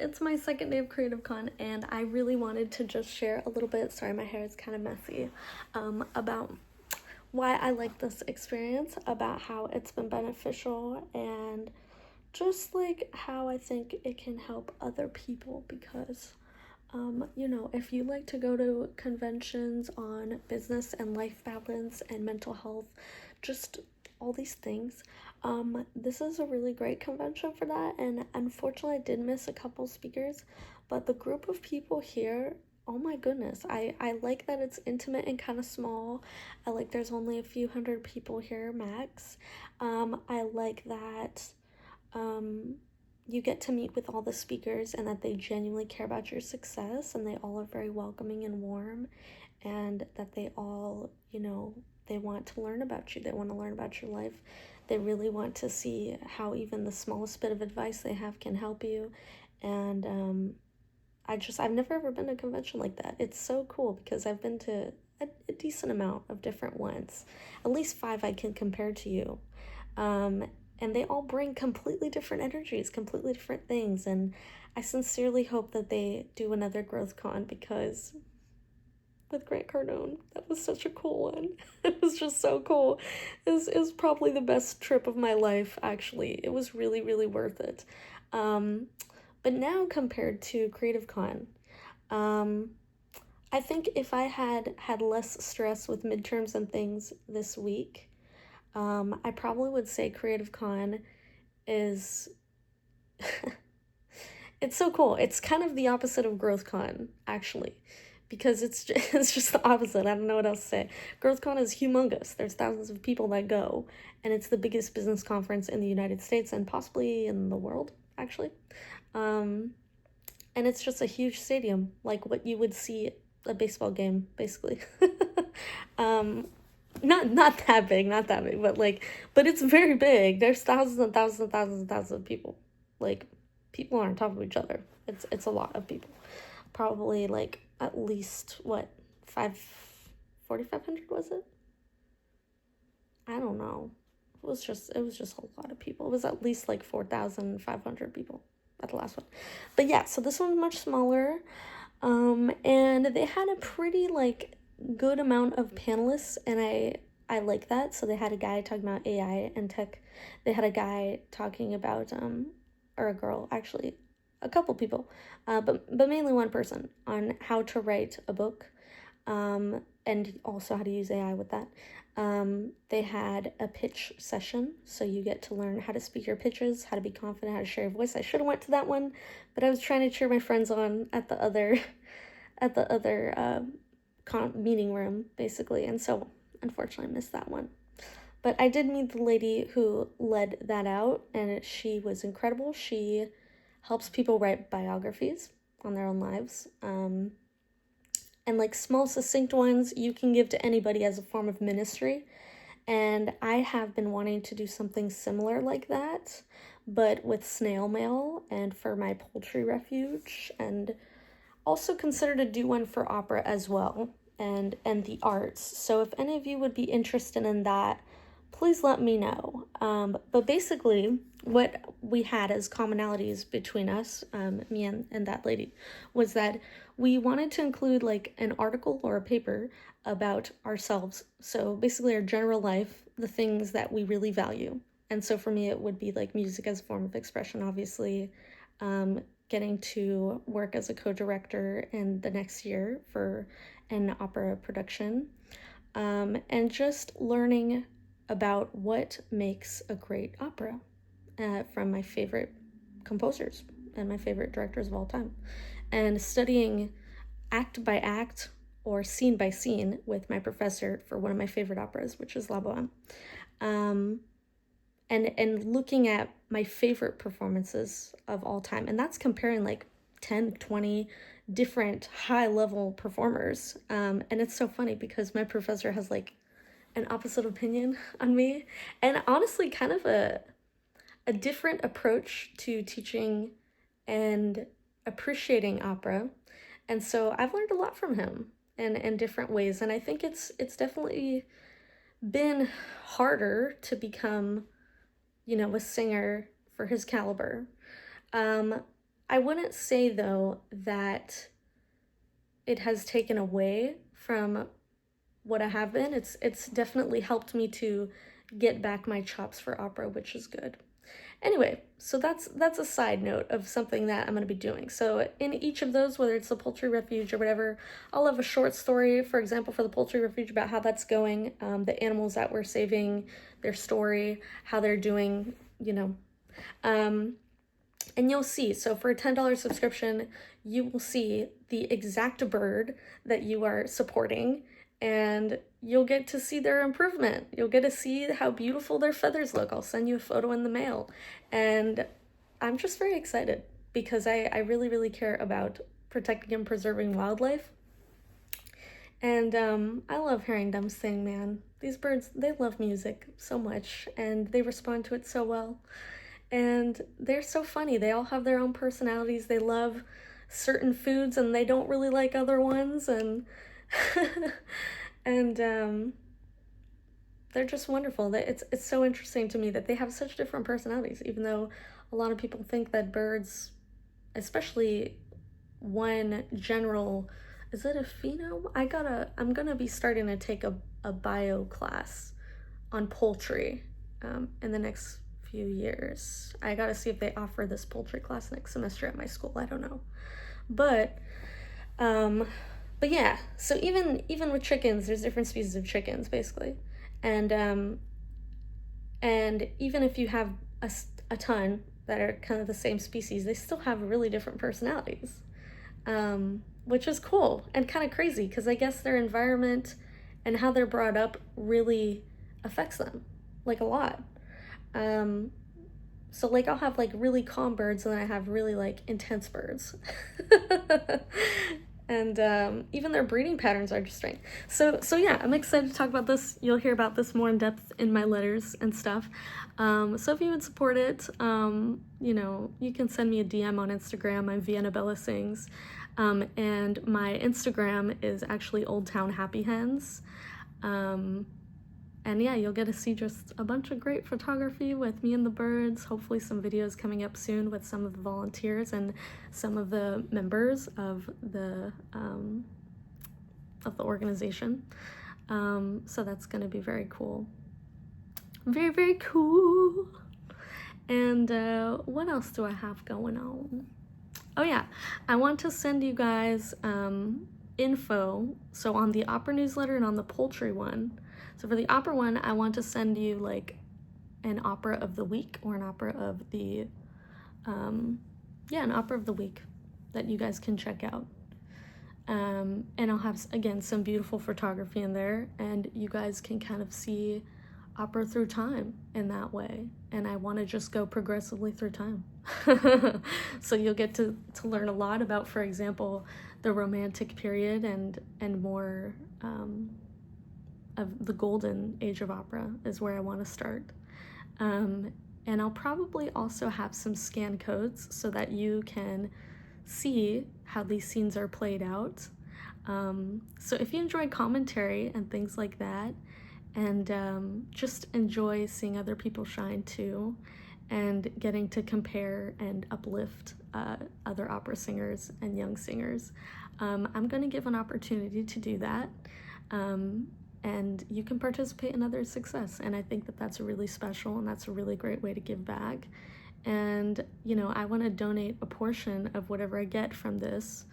it's my second day of Creative Con, and I really wanted to just share a little bit, sorry my hair is kind of messy, about why I like this experience, about how it's been beneficial, and just like how I think it can help other people. Because if you like to go to conventions on business and life balance and mental health, just all these things, this is a really great convention for that. And unfortunately, I did miss a couple speakers, but the group of people here, oh my goodness, I like that it's intimate and kind of small. I like there's only a few hundred people here max. I like that you get to meet with all the speakers and that they genuinely care about your success, and they all are very welcoming and warm, and that they all, they want to learn about you. They want to learn about your life. They really want to see how even the smallest bit of advice they have can help you. And I've never ever been to a convention like that. It's so cool because I've been to a decent amount of different ones, at least 5 I can compare to you. And they all bring completely different energies, completely different things. And I sincerely hope that they do another Growth Con, because with Grant Cardone, that was such a cool one. It was just so cool. It was probably the best trip of my life, actually. It was really, really worth it. But now compared to Creative Con, I think if I had less stress with midterms and things this week, I probably would say Creative Con is it's so cool. It's kind of the opposite of Growth Con, actually, because it's just the opposite. I don't know what else to say. Growth Con is humongous. There's thousands of people that go, and it's the biggest business conference in the United States and possibly in the world, actually. And it's just a huge stadium, like what you would see a baseball game, basically. Not that big, but it's very big. There's thousands and thousands and thousands and thousands of people. Like, people are on top of each other. It's a lot of people. Probably like at least 4,500 was it? I don't know. It was just a lot of people. It was at least like 4,500 people at the last one. But yeah, so this one's much smaller. And they had a pretty good amount of panelists, and I like that. So they had a guy talking about AI and tech. They had a guy talking about or a girl, actually, a couple people, but mainly one person, on how to write a book, and also how to use AI with that. They had a pitch session, so you get to learn how to speak your pitches, how to be confident, how to share your voice. I should have went to that one, but I was trying to cheer my friends on at the other meeting room, basically, and so unfortunately I missed that one. But I did meet the lady who led that out, and she was incredible. She helps people write biographies on their own lives, and small succinct ones you can give to anybody as a form of ministry. And I have been wanting to do something similar like that, but with snail mail and for my poultry refuge, and also consider to do one for opera as well, and the arts. So if any of you would be interested in that, please let me know. But basically, what we had as commonalities between us, me and that lady, was that we wanted to include an article or a paper about ourselves. So basically our general life, the things that we really value. And so for me, it would be music as a form of expression, obviously, getting to work as a co-director in the next year for an opera production, and just learning about what makes a great opera from my favorite composers and my favorite directors of all time, and studying act by act or scene by scene with my professor for one of my favorite operas, which is La Boheme. And looking at my favorite performances of all time. And that's comparing 10, 20 different high-level performers. And it's so funny because my professor has an opposite opinion on me. And honestly, kind of a different approach to teaching and appreciating opera. And so I've learned a lot from him in different ways. And I think it's definitely been harder to become a singer for his caliber. I wouldn't say though that it has taken away from what I have been. It's definitely helped me to get back my chops for opera, which is good. Anyway, so that's a side note of something that I'm going to be doing. So in each of those, whether it's the Poultry Refuge or whatever, I'll have a short story, for example, for the Poultry Refuge about how that's going, the animals that we're saving, their story, how they're doing, you know. And you'll see, so for a $10 subscription, you will see the exact bird that you are supporting, and you'll get to see their improvement. You'll get to see how beautiful their feathers look. I'll send you a photo in the mail. And I'm just very excited because I really, really care about protecting and preserving wildlife. And I love hearing them sing, man. These birds, they love music so much, and they respond to it so well. And they're so funny. They all have their own personalities. They love certain foods and they don't really like other ones, and and they're just wonderful. It's so interesting to me that they have such different personalities, even though a lot of people think that birds, especially one general, is it a phenome? I'm gonna be starting to take a bio class on poultry in the next few years. I gotta see if they offer this poultry class next semester at my school. I don't know. But yeah, so even with chickens, there's different species of chickens basically. And even if you have a ton that are kind of the same species, they still have really different personalities. Which is cool and kind of crazy because I guess their environment and how they're brought up really affects them, like a lot. So like I'll have like really calm birds and then I have really like intense birds. And even their breeding patterns are interesting. So yeah, I'm excited to talk about this. You'll hear about this more in depth in my letters and stuff. So if you would support it, you know, you can send me a DM on Instagram. I'm Vienna Bella Sings. And my Instagram is actually Old Town Happy Hens. And yeah, you'll get to see just a bunch of great photography with me and the birds, hopefully some videos coming up soon with some of the volunteers and some of the members of the organization. So that's going to be very cool. Very, very cool. And what else do I have going on? Oh yeah, I want to send you guys info. So on the opera newsletter and on the poultry one. So for the opera one, I want to send you like an opera of the week or an opera of the, an opera of the week that you guys can check out. And I'll have, again, some beautiful photography in there, and you guys can kind of see opera through time in that way. And I want to just go progressively through time. So you'll get to learn a lot about, for example, the Romantic period and more of the golden age of opera is where I want to start. And I'll probably also have some scan codes so that you can see how these scenes are played out. So if you enjoy commentary and things like that, and just enjoy seeing other people shine too, and getting to compare and uplift other opera singers and young singers, I'm going to give an opportunity to do that. And you can participate in others' success. And I think that that's really special, and that's a really great way to give back. And, you know, I want to donate a portion of whatever I get from this,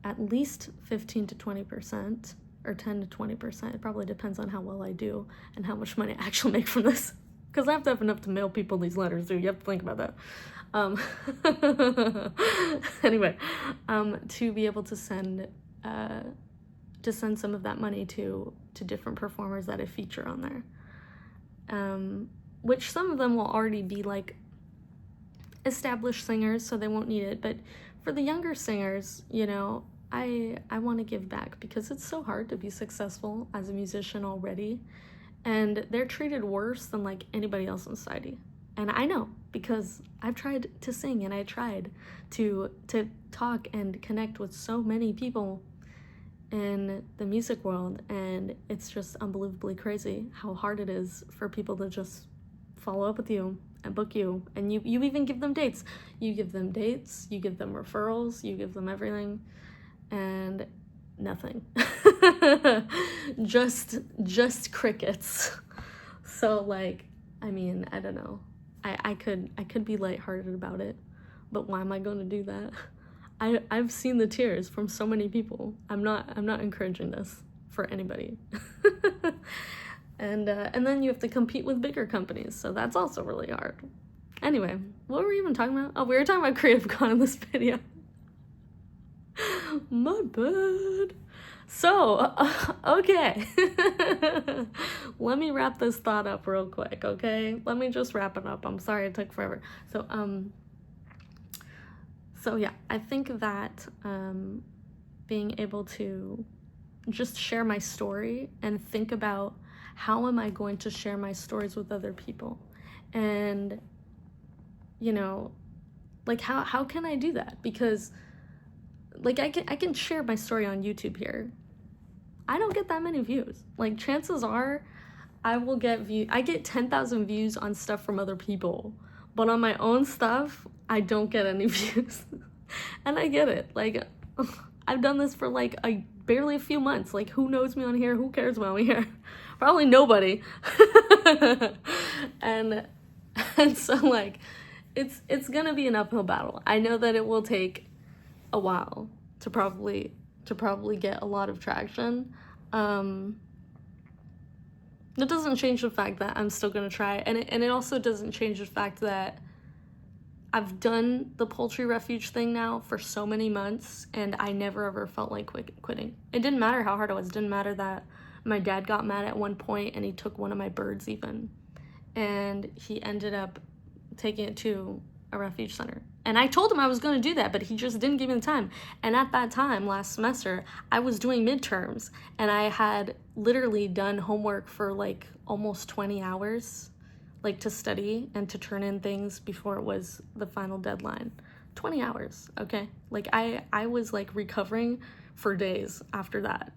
at least 15 to 20%, or 10 to 20%. It probably depends on how well I do and how much money I actually make from this. Because I have to have enough to mail people these letters, dude. You have to think about that. Anyway, to be able to send some of that money to different performers that I feature on there. Which some of them will already be like established singers, so they won't need it. But for the younger singers, you know, I want to give back because it's so hard to be successful as a musician already. And they're treated worse than like anybody else in society. And I know because I've tried to sing and I tried to talk and connect with so many people in the music world, and it's just unbelievably crazy how hard it is for people to just follow up with you and book you. And you even give them dates. You give them dates, you give them referrals, you give them everything, and nothing. just crickets. So like, I mean, I don't know. I could be lighthearted about it, but why am I going to do that? I've seen the tears from so many people. I'm not encouraging this for anybody. And then you have to compete with bigger companies, so that's also really hard. Anyway, what were we even talking about? Oh, we were talking about Creative Con in this video. My bad. So, okay. Let me wrap this thought up real quick, okay? Let me just wrap it up. I'm sorry it took forever. So yeah, I think that being able to just share my story and think about how am I going to share my stories with other people? And, you know, like how can I do that? Because like I can share my story on YouTube here. I don't get that many views. Like chances are I will get I get 10,000 views on stuff from other people, but on my own stuff, I don't get any views. And I get it. Like I've done this for like barely a few months. Like who knows me on here? Who cares about me here? Probably nobody. and so like it's gonna be an uphill battle. I know that it will take a while to probably get a lot of traction. It doesn't change the fact that I'm still gonna try, and it also doesn't change the fact that I've done the poultry refuge thing now for so many months, and I never ever felt like quitting. It didn't matter how hard it was. It didn't matter that my dad got mad at one point and he took one of my birds even, and he ended up taking it to a refuge center. And I told him I was going to do that, but he just didn't give me the time. And at that time, last semester, I was doing midterms, and I had literally done homework for like almost 20 hours, like to study and to turn in things before it was the final deadline. 20 hours, okay? Like I was like recovering for days after that.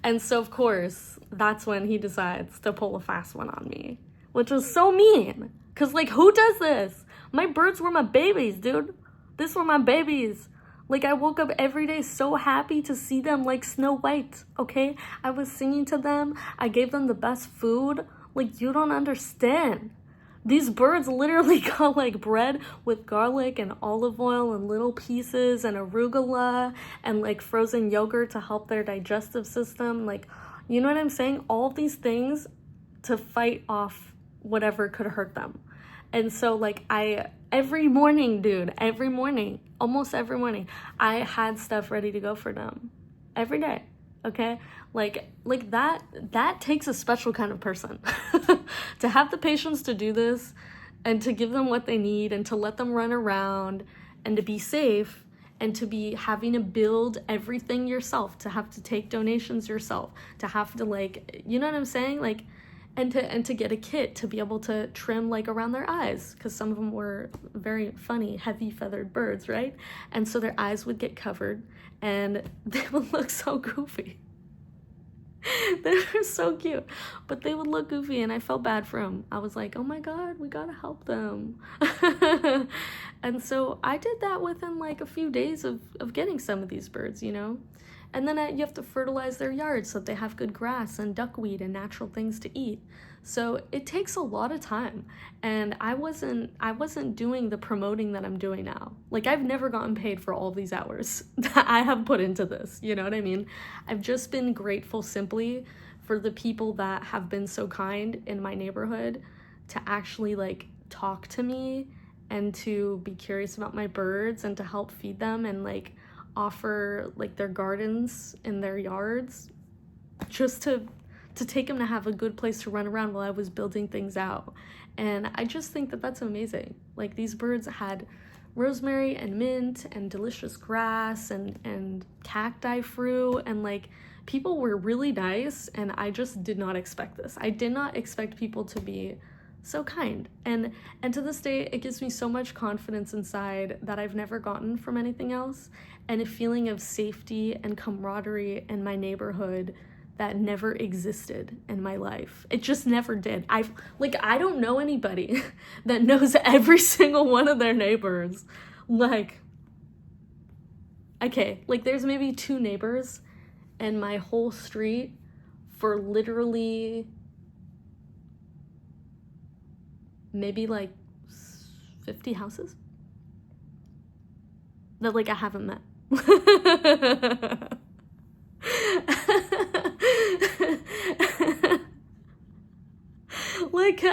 And so of course, that's when he decides to pull a fast one on me, which was so mean. Cause like, who does this? My birds were my babies, dude. These were my babies. Like, I woke up every day so happy to see them like Snow White, okay? I was singing to them. I gave them the best food. Like, you don't understand. These birds literally got like bread with garlic and olive oil and little pieces and arugula and like frozen yogurt to help their digestive system. Like, you know what I'm saying? All of these things to fight off whatever could hurt them. And so like every morning, dude, almost every morning, I had stuff ready to go for them every day. Okay. Like that takes a special kind of person to have the patience to do this and to give them what they need and to let them run around and to be safe and to be having to build everything yourself, to have to take donations yourself, to have to like, you know what I'm saying? Like, and to get a kit to be able to trim like around their eyes, because some of them were very funny, heavy feathered birds, right? And so their eyes would get covered and they would look so goofy. They were so cute, but they would look goofy and I felt bad for them. I was like, oh my God, we gotta help them. And so I did that within like a few days of getting some of these birds, you know? And then you have to fertilize their yards so that they have good grass and duckweed and natural things to eat. So it takes a lot of time. And I wasn't doing the promoting that I'm doing now. Like, I've never gotten paid for all these hours that I have put into this. You know what I mean? I've just been grateful simply for the people that have been so kind in my neighborhood to actually like talk to me and to be curious about my birds and to help feed them and like offer like their gardens in their yards just to take them to have a good place to run around while I was building things out. And I just think that that's amazing. Like, these birds had rosemary and mint and delicious grass and cacti fruit, and like people were really nice, and I just did not expect this. I did not expect people to be so kind, and to this day it gives me so much confidence inside that I've never gotten from anything else, and a feeling of safety and camaraderie in my neighborhood that never existed in my life. It just never did. I don't know anybody that knows every single one of their neighbors. Like, okay, like there's maybe 2 neighbors in my whole street for literally maybe like 50 houses that like I haven't met.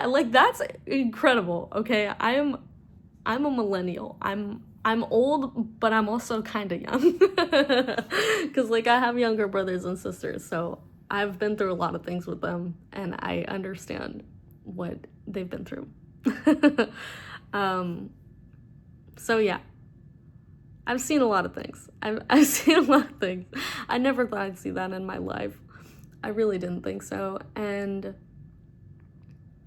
like that's incredible. Okay, I'm a millennial. I'm old, but I'm also kind of young. Cuz like I have younger brothers and sisters, so I've been through a lot of things with them and I understand what they've been through. So yeah. I've seen a lot of things. I've seen a lot of things. I never thought I'd see that in my life. I really didn't think so. And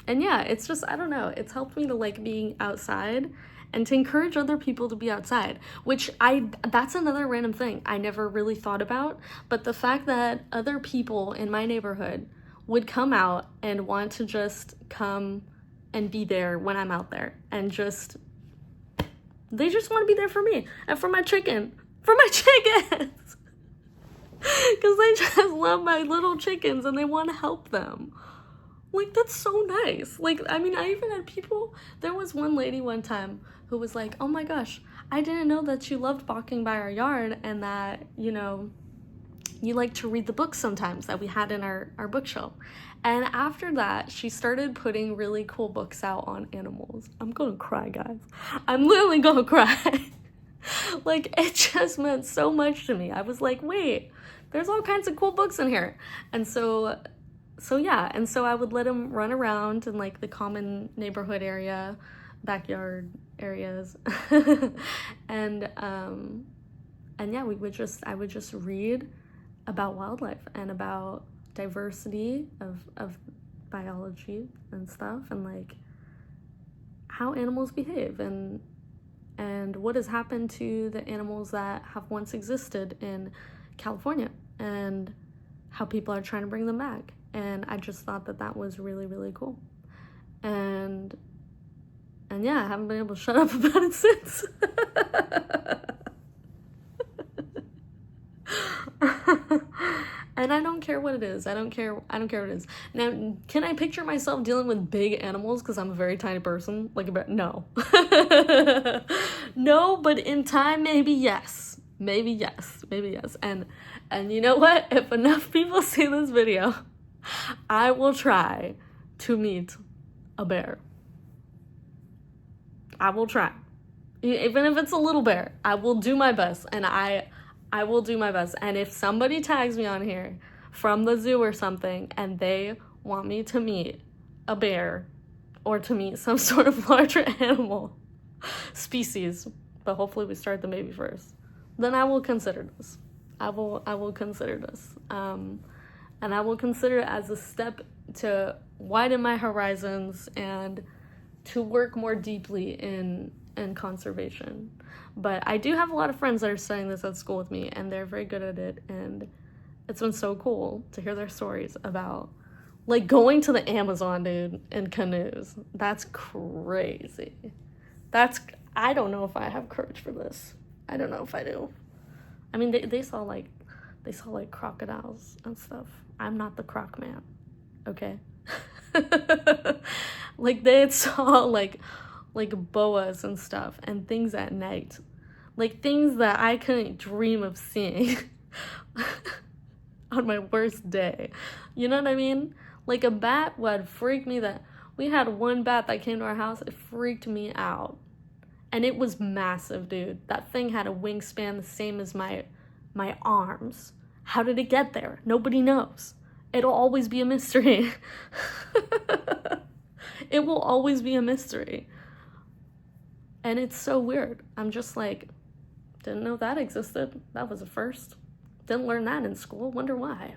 yeah, it's just, I don't know. It's helped me to like being outside and to encourage other people to be outside, which that's another random thing I never really thought about. But the fact that other people in my neighborhood would come out and want to just come and be there when I'm out there and they just want to be there for me and for my chickens. Because they just love my little chickens and they want to help them. Like, that's so nice. Like, I mean, I even had people, there was one lady one time who was like, oh my gosh, I didn't know that you loved walking by our yard and that, you know, you like to read the books sometimes that we had in our bookshelf. And after that, she started putting really cool books out on animals. I'm gonna cry, guys. I'm literally gonna cry. Like, it just meant so much to me. I was like, wait, there's all kinds of cool books in here. And so yeah, and so I would let him run around in like the common neighborhood area, backyard areas. And yeah, I would just read about wildlife and about diversity of biology and stuff, and like how animals behave and what has happened to the animals that have once existed in California and how people are trying to bring them back. And I just thought that was really, really cool. And yeah, I haven't been able to shut up about it since. And I don't care what it is. I don't care what it is. Now, can I picture myself dealing with big animals because I'm a very tiny person? Like, no. No, but in time, maybe yes. Maybe yes. And you know what? If enough people see this video, I will try to meet a bear. I will try. Even if it's a little bear, I will do my best. And I will do my best. And if somebody tags me on here from the zoo or something and they want me to meet a bear or to meet some sort of larger animal species, but hopefully we start the baby first, then I will consider this. I will consider this. And I will consider it as a step to widen my horizons and to work more deeply in conservation. But I do have a lot of friends that are studying this at school with me, and they're very good at it, and it's been so cool to hear their stories about, like, going to the Amazon, dude, in canoes. That's crazy. I don't know if I have courage for this. I don't know if I do. I mean, they saw crocodiles and stuff. I'm not the croc man, okay? Like, they saw, like boas and stuff and things at night. Like, things that I couldn't dream of seeing on my worst day. You know what I mean? Like, a bat would freak me. That we had one bat that came to our house. It freaked me out. And it was massive, dude. That thing had a wingspan the same as my arms. How did it get there? Nobody knows. It'll always be a mystery. It will always be a mystery. And it's so weird. I'm just like, didn't know that existed. That was a first. Didn't learn that in school. Wonder why.